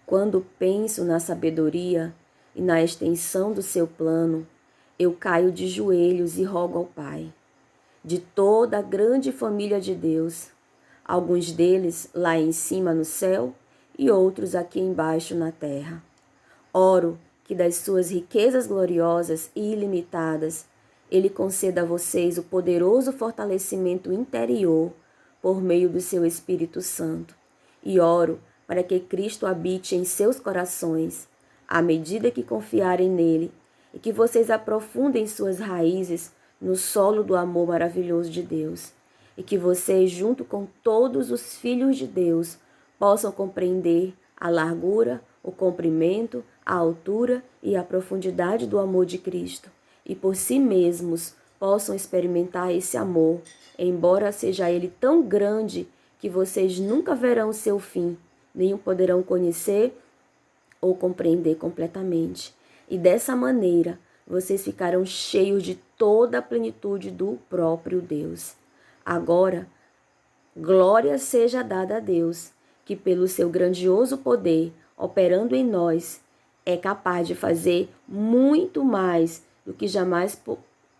Quando penso na sabedoria e na extensão do seu plano, eu caio de joelhos e rogo ao Pai, de toda a grande família de Deus, alguns deles lá em cima no céu e outros aqui embaixo na terra. Oro que das suas riquezas gloriosas e ilimitadas, Ele conceda a vocês o poderoso fortalecimento interior por meio do seu Espírito Santo. E oro para que Cristo habite em seus corações, à medida que confiarem nele, e que vocês aprofundem suas raízes no solo do amor maravilhoso de Deus, e que vocês, junto com todos os filhos de Deus, possam compreender a largura, o comprimento, a altura e a profundidade do amor de Cristo, e por si mesmos possam experimentar esse amor, embora seja ele tão grande que vocês nunca verão o seu fim, nem o poderão conhecer ou compreender completamente. E dessa maneira, vocês ficarão cheios de toda a plenitude do próprio Deus. Agora, glória seja dada a Deus, que pelo seu grandioso poder, operando em nós, é capaz de fazer muito mais do que jamais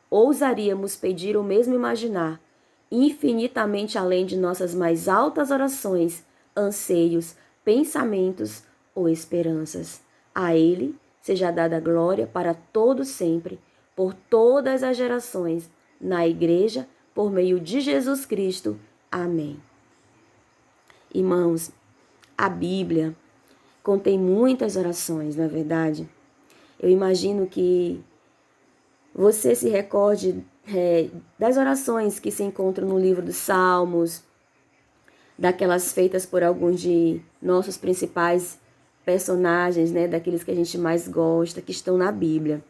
ousaríamos pedir ou mesmo imaginar, infinitamente além de nossas mais altas orações, anseios, pensamentos ou esperanças. A Ele seja dada glória para todo sempre, por todas as gerações, na Igreja, por meio de Jesus Cristo. Amém. Irmãos, a Bíblia contém muitas orações, não é verdade? Eu imagino que você se recorde das orações que se encontram no livro dos Salmos, daquelas feitas por alguns de nossos principais personagens, né, daqueles que a gente mais gosta, que estão na Bíblia.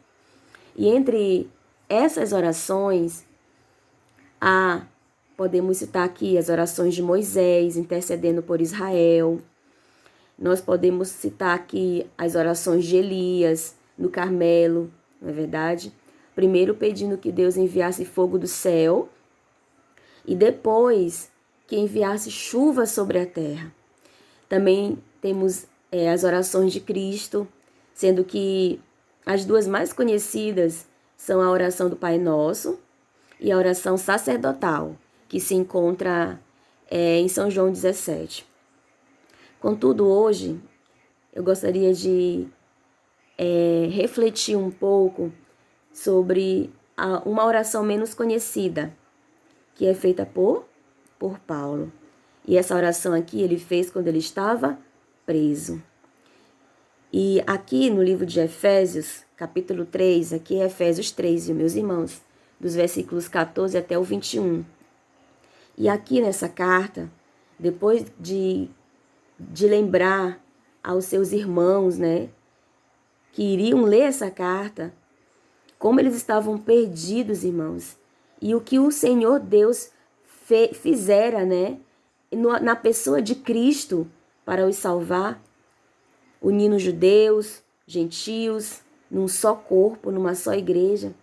E entre essas orações, podemos citar aqui as orações de Moisés, intercedendo por Israel. Nós podemos citar aqui as orações de Elias, no Carmelo, não é verdade? Primeiro pedindo que Deus enviasse fogo do céu e depois que enviasse chuva sobre a terra. Também temos as orações de Cristo, sendo que as duas mais conhecidas são a oração do Pai Nosso e a oração sacerdotal, que se encontra em São João 17. Contudo, hoje, eu gostaria de refletir um pouco sobre uma oração menos conhecida, que é feita por Paulo. E essa oração aqui ele fez quando ele estava preso. E aqui no livro de Efésios, capítulo 3, aqui é Efésios 3, meus irmãos, dos versículos 14 até o 21. E aqui nessa carta, depois de lembrar aos seus irmãos, né, que iriam ler essa carta, como eles estavam perdidos, irmãos, e o que o Senhor Deus fizera, né, na pessoa de Cristo para os salvar, unindo judeus, gentios, num só corpo, numa só igreja.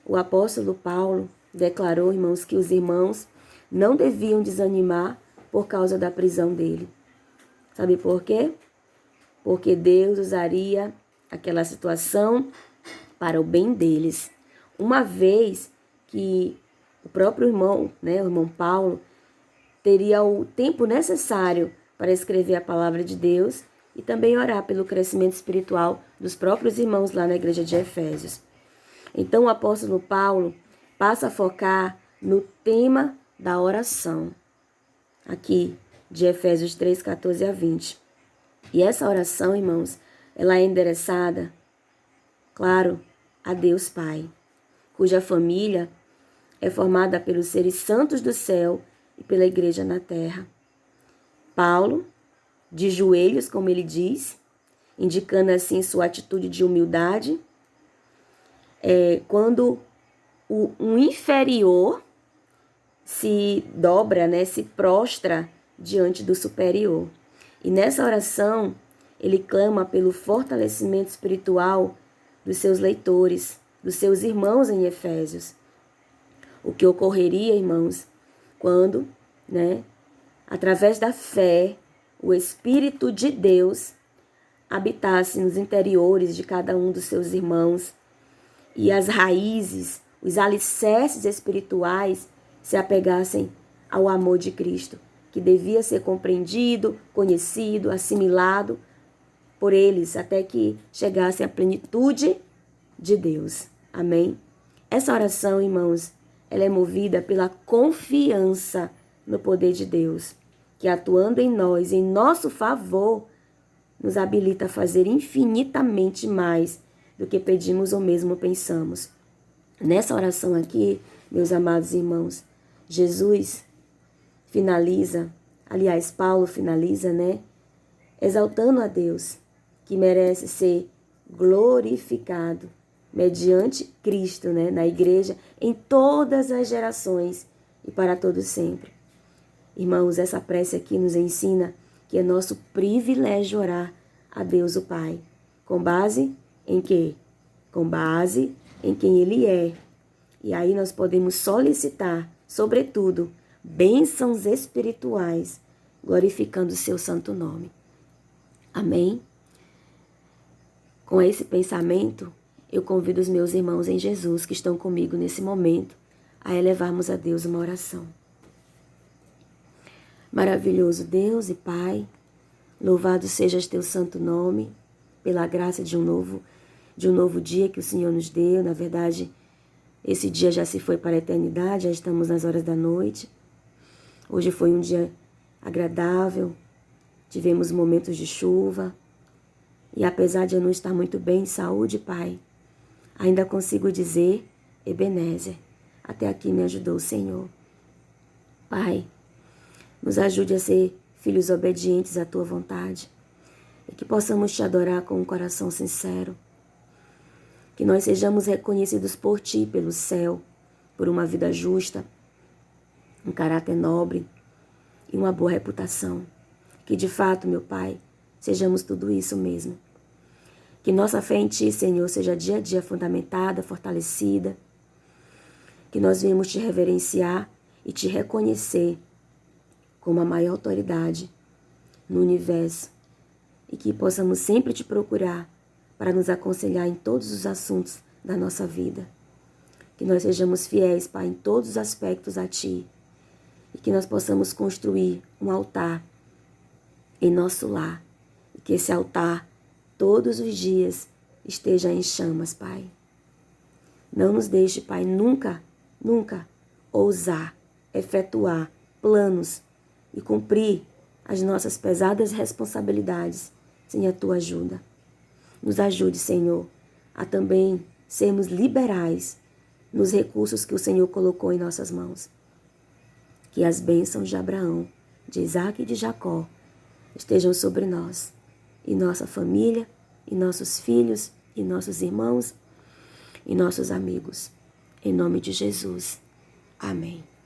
O apóstolo Paulo declarou, irmãos, que os irmãos não deviam desanimar por causa da prisão dele. Sabe por quê? Porque Deus usaria aquela situação para o bem deles. Uma vez que o próprio irmão, né, o irmão Paulo, teria o tempo necessário para escrever a palavra de Deus e também orar pelo crescimento espiritual dos próprios irmãos lá na igreja de Efésios. Então o apóstolo Paulo passa a focar no tema da oração, aqui de Efésios 3, 14 a 20. E essa oração, irmãos, ela é endereçada, claro, a Deus Pai, cuja família é formada pelos seres santos do céu e pela igreja na terra. Paulo, de joelhos, como ele diz, indicando assim sua atitude de humildade, quando um inferior se dobra, né, se prostra diante do superior. E nessa oração, ele clama pelo fortalecimento espiritual dos seus leitores, dos seus irmãos em Efésios. O que ocorreria, irmãos, quando, né, através da fé, o Espírito de Deus habitasse nos interiores de cada um dos seus irmãos e as raízes, os alicerces espirituais se apegassem ao amor de Cristo, que devia ser compreendido, conhecido, assimilado por eles até que chegassem à plenitude de Deus. Amém? Essa oração, irmãos, ela é movida pela confiança no poder de Deus, que atuando em nós, em nosso favor, nos habilita a fazer infinitamente mais do que pedimos ou mesmo pensamos. Nessa oração aqui, meus amados irmãos, Jesus finaliza, aliás, Paulo finaliza, exaltando a Deus, que merece ser glorificado mediante Cristo, na igreja, em todas as gerações e para todo sempre. Irmãos, essa prece aqui nos ensina que é nosso privilégio orar a Deus o Pai. Com base em quê? Com base em quem Ele é. E aí nós podemos solicitar, sobretudo, bênçãos espirituais, glorificando o seu santo nome. Amém? Com esse pensamento, eu convido os meus irmãos em Jesus que estão comigo nesse momento a elevarmos a Deus uma oração. Maravilhoso Deus e Pai, louvado seja teu santo nome, pela graça de um novo dia que o Senhor nos deu. Na verdade, esse dia já se foi para a eternidade, já estamos nas horas da noite. Hoje foi um dia agradável, tivemos momentos de chuva, e apesar de eu não estar muito bem de saúde, Pai, ainda consigo dizer, Ebenezer, até aqui me ajudou o Senhor. Pai, nos ajude a ser filhos obedientes à Tua vontade e que possamos Te adorar com um coração sincero. Que nós sejamos reconhecidos por Ti, pelo céu, por uma vida justa, um caráter nobre e uma boa reputação. Que de fato, meu Pai, sejamos tudo isso mesmo. Que nossa fé em Ti, Senhor, seja dia a dia fundamentada, fortalecida. Que nós venhamos Te reverenciar e Te reconhecer como a maior autoridade no universo e que possamos sempre Te procurar para nos aconselhar em todos os assuntos da nossa vida. Que nós sejamos fiéis, Pai, em todos os aspectos a Ti e que nós possamos construir um altar em nosso lar e que esse altar todos os dias esteja em chamas, Pai. Não nos deixe, Pai, nunca ousar efetuar planos e cumprir as nossas pesadas responsabilidades sem a Tua ajuda. Nos ajude, Senhor, a também sermos liberais nos recursos que o Senhor colocou em nossas mãos. Que as bênçãos de Abraão, de Isaac e de Jacó estejam sobre nós, e nossa família, e nossos filhos, e nossos irmãos, e nossos amigos. Em nome de Jesus. Amém.